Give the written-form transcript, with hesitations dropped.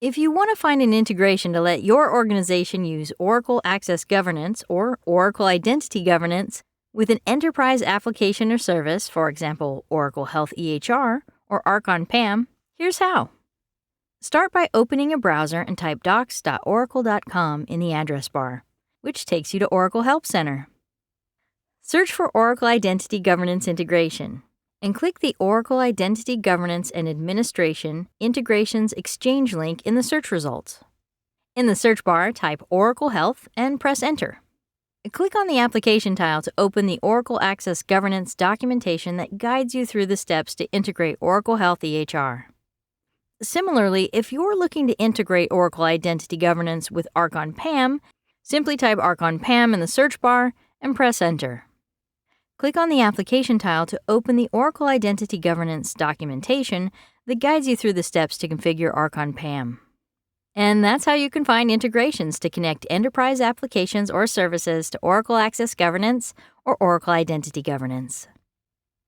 If you want to find an integration to let your organization use Oracle Access Governance or Oracle Identity Governance with an enterprise application or service, for example, Oracle Health EHR or Archon PAM, here's how. Start by opening a browser and type docs.oracle.com in the address bar, which takes you to Oracle Help Center. Search for Oracle Identity Governance Integration and click the Oracle Identity Governance and Administration Integrations Exchange link in the search results. In the search bar, type Oracle Health and press Enter. Click on the application tile to open the Oracle Access Governance documentation that guides you through the steps to integrate Oracle Health EHR. Similarly, if you're looking to integrate Oracle Identity Governance with Archon PAM, simply type Archon PAM in the search bar and press Enter. Click on the application tile to open the Oracle Identity Governance documentation that guides you through the steps to configure Archon PAM. And that's how you can find integrations to connect enterprise applications or services to Oracle Access Governance or Oracle Identity Governance.